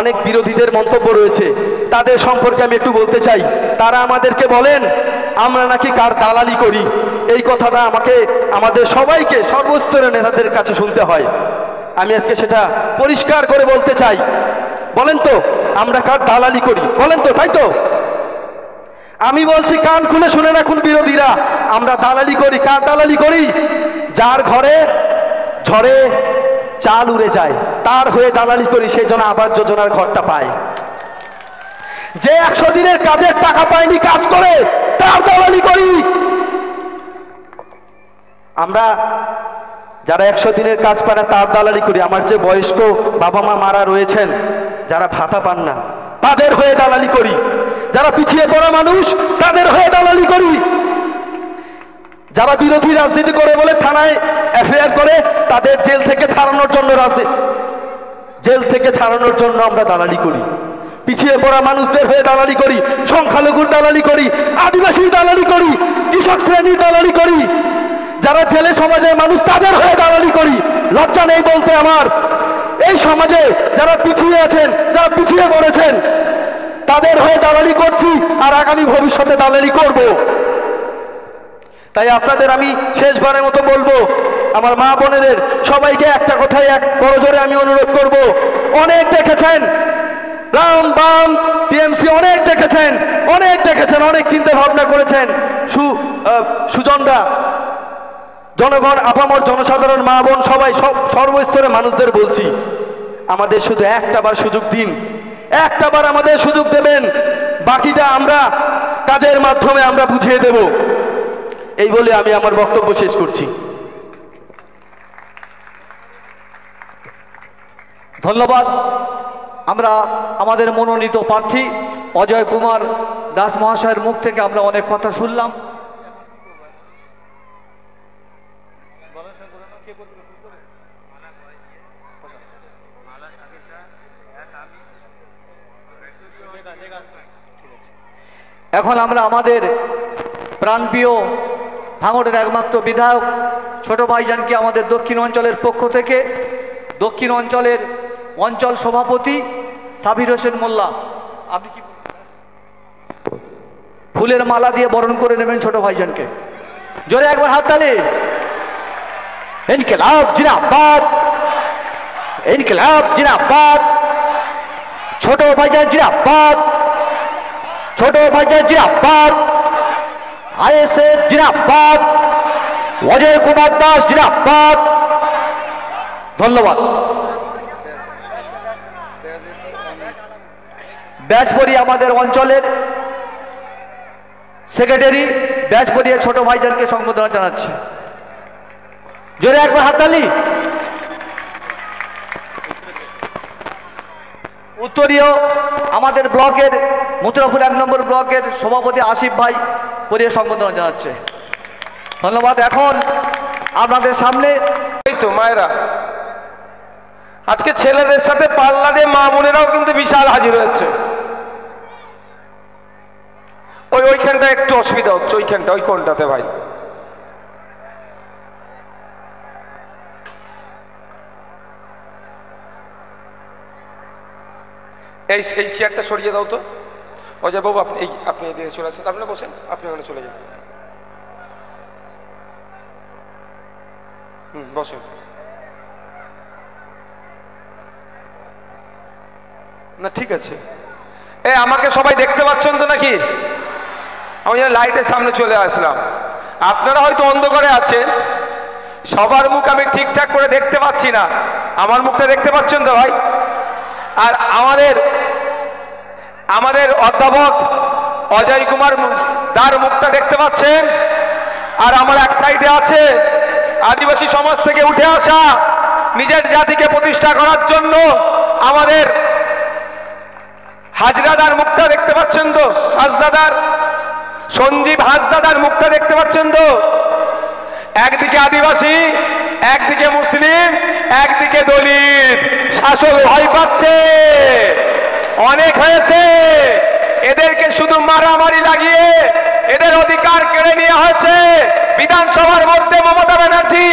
অনেক বিরোধীদের মন্তব্য রয়েছে, তাদের সম্পর্কে আমি একটু বলতে চাই। তারা আমাদেরকে বলেন আমরা নাকি কার দালালি করি। এই কথাটা আমাদের সবাইকে সর্বস্তরের নেতাদের কাছে শুনতে হয়। আমি আজকে সেটা পরিষ্কার করে বলতে চাই। বলেন তো আমরা কার দালালি করি? বলেন তো, তাই তো? আমি বলছি, কান খুলে শুনে রাখুন বিরোধীরা, আমরা দালালি করি। কার দালালি করি? যার ঘরে ঝড়ে চাল উড়ে যায় তার হয়ে দালালি করি, সেই জন্য আবাস যোজনার ঘরটা পায়। যে 100 দিনের কাজের টাকা পায়নি, কাজ করে, তার দালালি করি। আমরা যারা 100 দিনের কাজ পায় না তার দালালি করি। আমার যে বয়স্ক বাবা মা মারা রয়েছেন, যারা ভাতা পান না, তাদের হয়ে দালালি করি। যারা পিছিয়ে পড়া মানুষ, তাদের হয়ে দালালি করি। যারা বিরোধী রাজনীতি করে বলে থানায় এফআইআর করে, তাদের জেল থেকে ছাড়ানোর জন্য আমরা দালালি করি। পিছিয়ে পড়া মানুষদের হয়ে দালালি করি, সংখ্যালঘুর দালালি করি, আদিবাসীর দালালি করি, কৃষক শ্রেণীর দালালি করি। যারা জেলে সমাজের মানুষ, তাদের হয়ে দালালি করি। লজ্জা নেই বলতে আমার? এই সমাজে যারা পিছিয়ে আছেন, যারা পিছিয়ে পড়েছেন, তাদের হয়ে দালালি করছি, আর আগামী ভবিষ্যতে দালালি করব। তাই আপনাদের আমি শেষবারের মতো বলবো, আমার মা বোনেদের সবাইকে একটা কথাই এক করজোরে আমি অনুরোধ করব। অনেক দেখেছেন রাম বাম টিএমসি, অনেক দেখেছেন, অনেক চিন্তা ভাবনা করেছেন। সুজনরা, জনগণ, আপামর জনসাধারণ, মা বোন, সবাই, সর্বস্তরের মানুষদের বলছি, আমাদের শুধু একটাবার সুযোগ দিন, একটাবার আমাদের সুযোগ দেবেন, বাকিটা আমরা কাজের মাধ্যমে আমরা বুঝিয়ে দেব। এই বলে আমি আমার বক্তব্য শেষ করছি। ধন্যবাদ। আমরা আমাদের মনোনীত প্রার্থী অজয় কুমার দাস মহাশয়ের মুখ থেকে আমরা অনেক কথা শুনলাম। এখন আমরা আমাদের প্রাণপ্রিয় ভাঙড়ের একমাত্র বিধায়ক ছোট ভাইজানকে আমাদের দক্ষিণ অঞ্চলের পক্ষ থেকে দক্ষিণ অঞ্চলের অঞ্চল সভাপতি সাবির হোসেন মোল্লা, আপনি কি ফুলের মালা দিয়ে বরণ করে নেবেন ছোট ভাইজানকে? জোরে একবার হাততালি। ইনকিলাব জিন্দাবাদ, ইনকিলাব জিন্দাবাদ, ছোট ভাইজান জিন্দাবাদ, ছোট ভাইজান জিন্দাবাদ, আইএসএফ জিন্দাবাদ, অজয় কুমার দাস জিন্দাবাদ। ধন্যবাদ। ব্যাচপরি আমাদের অঞ্চলের সেক্রেটারি ব্যাচপরিয়া ছোট ভাইজানকে সম্বোধনা জানাচ্ছি। জোরে একবার হাততালি। উত্তরীয় আমাদের ব্লকের মথুরাপুর 1 নম্বর ব্লকের সভাপতি আসিফ ভাই পরিয়ে সম্বোধনা জানাচ্ছে। ধন্যবাদ। এখন আপনাদের সামনে এই তো মায়েরা, আজকে ছেলেদের সাথে পাল্লা দিয়ে মা বোনেরাও কিন্তু বিশাল হাজির হয়েছে। ওইখানটা একটু অসুবিধা হচ্ছে, ওইখানটা, ওই কোনটাতে ভাই? এই চেয়ারটা সরিয়ে দাও তো অজয় বাবু। আপনি এদিকে চলে আসুন, আপনি বসেন, আপনি ওখানে চলে যান। বসেন না, ঠিক আছে। আমাকে সবাই দেখতে পাচ্ছেন তো নাকি? আমি লাইটের সামনে চলে আসলাম। আপনারা হয়তো অন্ধকারে আছেন, সবার মুখ আমি ঠিকঠাক করে দেখতে পাচ্ছি না। আমার মুখটা দেখতে পাচ্ছেন তো ভাই? আর আমাদের অধ্যাপক অজয় কুমার দার মুখটা দেখতে পাচ্ছেন। আর আমার এক সাইডে আছে আদিবাসী সমাজ থেকে উঠে আসা, নিজের জাতিকে প্রতিষ্ঠা করার জন্য আমাদের হাজরাদার মুখটা দেখতে পাচ্ছেন তো? হাজদাদার, সঞ্জীব হাজদাদার মুখটা দেখতে পাচ্ছেন তো? একদিকে আদিবাসী, একদিকে মুসলিম, একদিকে দলিত। শাসক ভয় পাচ্ছে, অনেক হয়েছে। এদেরকে শুধু মারামারি লাগিয়ে এদের অধিকার কেড়ে নেওয়া হয়েছে। বিধানসভার মধ্যে মমতা ব্যানার্জি